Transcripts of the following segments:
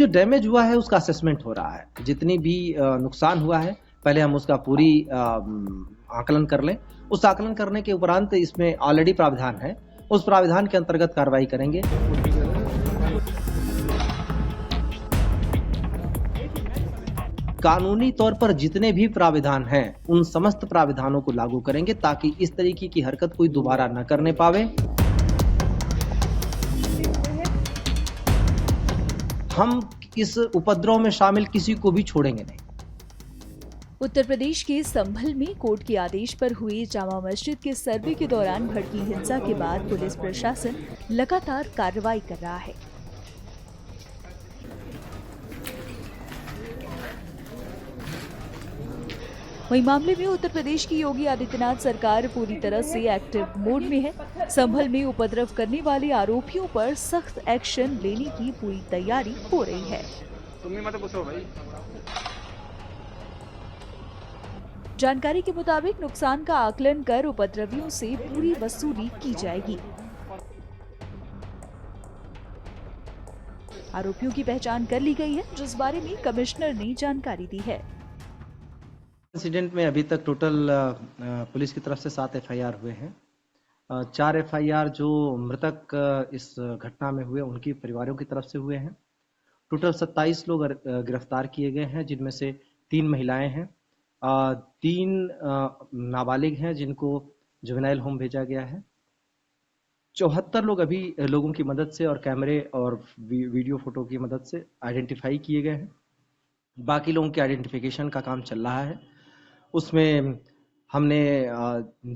Damage हुआ है उसका असेसमेंट हो रहा है। जितनी भी नुकसान हुआ है पहले हम उसका पूरी आकलन कर लें। उस आकलन करने के उपरांत इसमें ऑलरेडी प्रावधान है, उस प्रावधान के अंतर्गत कार्रवाई करेंगे। कानूनी तौर पर जितने भी प्राविधान हैं उन समस्त प्राविधानों को लागू करेंगे ताकि इस तरीके की हरकत कोई दोबारा न करने पावे। हम इस उपद्रव में शामिल किसी को भी छोड़ेंगे नहीं। उत्तर प्रदेश के संभल में कोर्ट के आदेश पर हुई जामा मस्जिद के सर्वे के दौरान भड़की हिंसा के बाद पुलिस प्रशासन लगातार कार्रवाई कर रहा है। वहीं मामले में उत्तर प्रदेश की योगी आदित्यनाथ सरकार पूरी तरह से एक्टिव मोड में है। संभल में उपद्रव करने वाले आरोपियों पर सख्त एक्शन लेने की पूरी तैयारी हो रही है। जानकारी के मुताबिक नुकसान का आकलन कर उपद्रवियों से पूरी वसूली की जाएगी। आरोपियों की पहचान कर ली गई है, जिस बारे में कमिश्नर ने जानकारी दी है। इंसिडेंट में अभी तक टोटल पुलिस की तरफ से 7 एफआईआर हुए हैं। 4 एफआईआर जो मृतक इस घटना में हुए उनकी परिवारों की तरफ से हुए हैं। टोटल 27 लोग गिरफ्तार किए गए हैं, जिनमें से 3 महिलाएं हैं, 3 नाबालिग हैं जिनको जुवेनाइल होम भेजा गया है। 74 लोग अभी लोगों की मदद से और कैमरे और वीडियो फोटो की मदद से आइडेंटिफाई किए गए हैं। बाकी लोगों के आइडेंटिफिकेशन का काम चल रहा है। उसमें हमने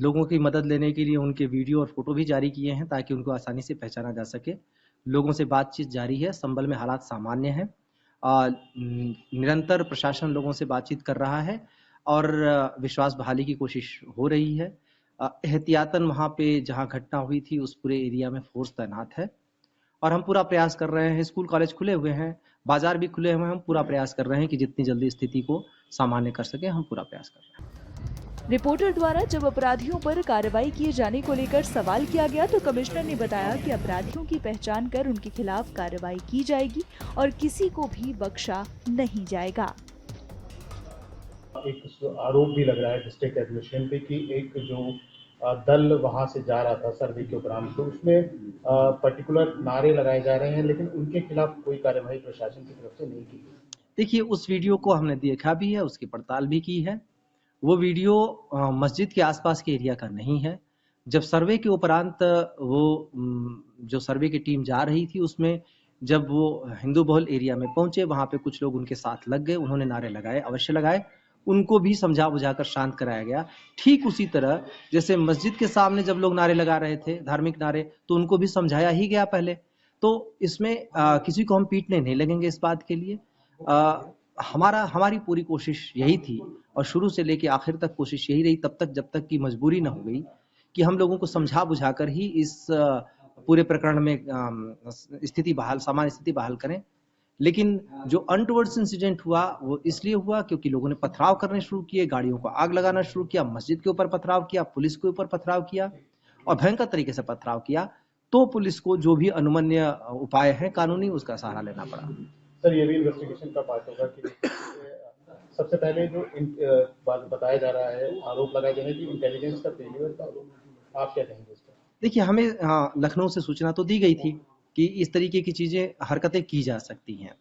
लोगों की मदद लेने के लिए उनके वीडियो और फोटो भी जारी किए हैं ताकि उनको आसानी से पहचाना जा सके। लोगों से बातचीत जारी है। संभल में हालात सामान्य हैं। निरंतर प्रशासन लोगों से बातचीत कर रहा है और विश्वास बहाली की कोशिश हो रही है। एहतियातन वहाँ पे जहाँ घटना हुई थी उस पूरे एरिया में फोर्स तैनात है और हम पूरा प्रयास कर रहे हैं। स्कूल कॉलेज खुले हुए हैं, बाजार भी खुले हुए हैं। हम पूरा प्रयास कर रहे हैं कि जितनी जल्दी स्थिति को सामान्य कर सके, हम पूरा प्रयास कर रहे हैं। रिपोर्टर द्वारा जब अपराधियों पर कार्रवाई किए जाने को लेकर सवाल किया गया तो कमिश्नर ने बताया कि अपराधियों की पहचान कर उनके खिलाफ कार्रवाई की जाएगी और किसी को भी बख्शा नहीं जाएगा। एक आरोप भी लग रहा है डिस्ट्रिक्ट एडमिनिस्ट्रेशन पे कि एक जो दल वहां से जा रहा था सर्वे के उपरांत, तो उसमें पर्टिकुलर नारे लगाए जा रहे हैं, लेकिन उनके खिलाफ कोई कार्यवाही प्रशासन की तरफ से नहीं की गई। देखिए, उस वीडियो को हमने देखा भी है, उसकी पड़ताल भी की है। वो वीडियो मस्जिद के आसपास के एरिया का नहीं है। जब सर्वे के उपरांत वो जो सर्वे की टीम जा रही थी उसमें जब वो हिंदू बहुल एरिया में पहुंचे, वहां पे कुछ लोग उनके साथ लग गए। उन्होंने नारे लगाए, अवश्य लगाए। उनको भी समझा बुझाकर शांत कराया गया। ठीक उसी तरह जैसे मस्जिद के सामने जब लोग नारे लगा रहे थे, धार्मिक नारे, तो उनको भी समझाया ही गया पहले। तो इसमें किसी को हम पीटने नहीं लगेंगे इस बात के लिए। हमारी पूरी कोशिश यही थी और शुरू से लेके आखिर तक कोशिश यही रही, तब तक जब तक की मजबूरी न हो गई कि हम लोगों को समझा बुझाकर ही इस पूरे प्रकरण में सामान्य स्थिति बहाल करें। लेकिन जो अनटुवर्ड्स इंसिडेंट हुआ वो इसलिए हुआ क्योंकि लोगों ने पथराव करने शुरू किए, गाड़ियों को आग लगाना शुरू किया, मस्जिद के ऊपर पथराव किया, पुलिस के ऊपर पथराव किया और भयंकर तरीके से पथराव किया। तो पुलिस को जो भी अनुमन्य उपाय है कानूनी, उसका सहारा लेना पड़ा। सर, ये भी इन्वेस्टिगेशन का पार्ट होगा कि सबसे पहले जो बताया जा रहा है, आरोप लगाए जा रहे हैं कि इंटेलिजेंस का फेलियर का आरोप, आप क्या कहेंगे इस पर? देखिए, हमें लखनऊ से सूचना तो दी गई थी कि इस तरीके की चीजें हरकतें की जा सकती हैं।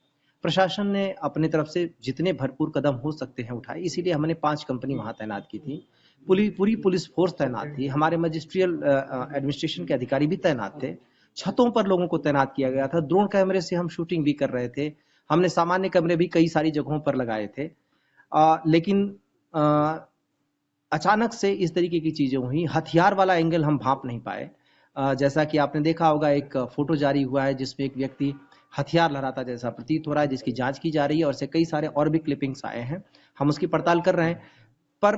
प्रशासन ने अपने तरफ से जितने भरपूर कदम हो सकते हैं उठाए, इसीलिए हमने 5 कंपनी वहां तैनात की थी। पूरी पुलिस फोर्स तैनात थी। हमारे मजिस्ट्रियल एडमिनिस्ट्रेशन के अधिकारी भी तैनात थे। छतों पर लोगों को तैनात किया गया था। ड्रोन कैमरे से हम शूटिंग भी कर रहे थे। हमने सामान्य कैमरे भी कई सारी जगहों पर लगाए थे। लेकिन अचानक से इस तरीके की चीजें हुई। हथियार वाला एंगल हम भांप नहीं पाए। जैसा कि आपने देखा होगा, एक फोटो जारी हुआ है जिसमें एक व्यक्ति हथियार लहराता जैसा प्रतीत हो रहा है, जिसकी जांच की जा रही है और से कई सारे और भी क्लिपिंग्स आए हैं। हम उसकी पड़ताल कर रहे हैं, पर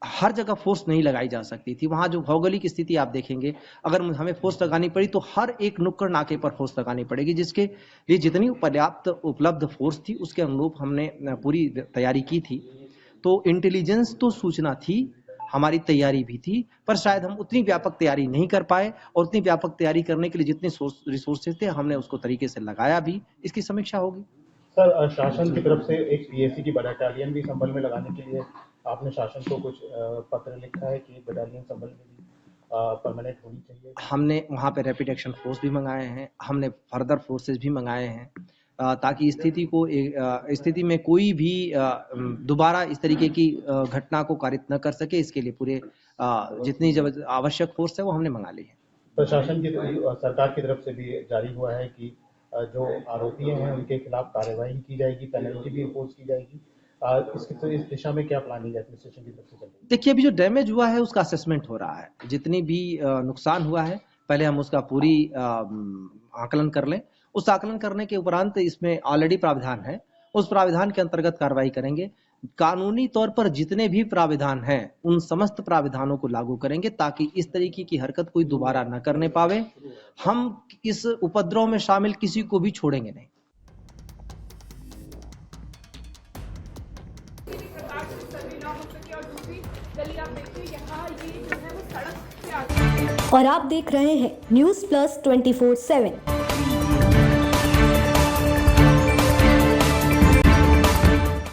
हर जगह फोर्स नहीं लगाई जा सकती थी। वहां जो भौगोलिक स्थिति आप देखेंगे, अगर हमें फोर्स लगानी पड़ी तो हर एक नुक्कड़ नाके पर फोर्स लगानी पड़ेगी, जिसके लिए जितनी पर्याप्त उपलब्ध फोर्स थी उसके अनुरूप हमने पूरी तैयारी की थी। तो इंटेलिजेंस तो सूचना थी, हमारी तैयारी भी थी, पर शायद हम उतनी व्यापक तैयारी नहीं कर पाए और उतनी व्यापक तैयारी करने के लिए जितने रिसोर्सेज थे हमने उसको तरीके से लगाया भी। इसकी समीक्षा होगी। सर, शासन की तरफ से एक पीएसी की बटालियन भी संभल में लगाने के लिए आपने शासन को कुछ पत्र लिखा है कि बटालियन संभल में भी परमानेंट होनी चाहिए? हमने वहाँ पे रैपिड एक्शन फोर्स भी मंगाए हैं, हमने फर्दर फोर्सेज भी मंगाए हैं, ताकि स्थिति में कोई भी दोबारा इस तरीके की घटना को कारित न कर सके। इसके लिए पूरे जितनी आवश्यक फोर्स है वो हमने मंगा ली है। प्रशासन की सरकार की तरफ से भी जारी हुआ है कि जो आरोपी हैं उनके खिलाफ कार्रवाई की जाएगी, पेनल्टी भी इम्पोज की जाएगी। इस दिशा में क्या प्लानिंग एडमिनिस्ट्रेशन की तरफ से चल रही है? देखिए, अभी जो डैमेज हुआ है उसका असेसमेंट हो रहा है। जितनी भी नुकसान हुआ है पहले हम उसका पूरी आकलन कर लें। उस आकलन करने के उपरांत इसमें ऑलरेडी प्राविधान है, उस प्राविधान के अंतर्गत कार्रवाई करेंगे। कानूनी तौर पर जितने भी प्राविधान हैं उन समस्त प्राविधानों को लागू करेंगे ताकि इस तरीके की हरकत कोई दोबारा न करने पावे। हम इस उपद्रव में शामिल किसी को भी छोड़ेंगे नहीं। और आप देख रहे हैं न्यूज़ प्लस 24/7।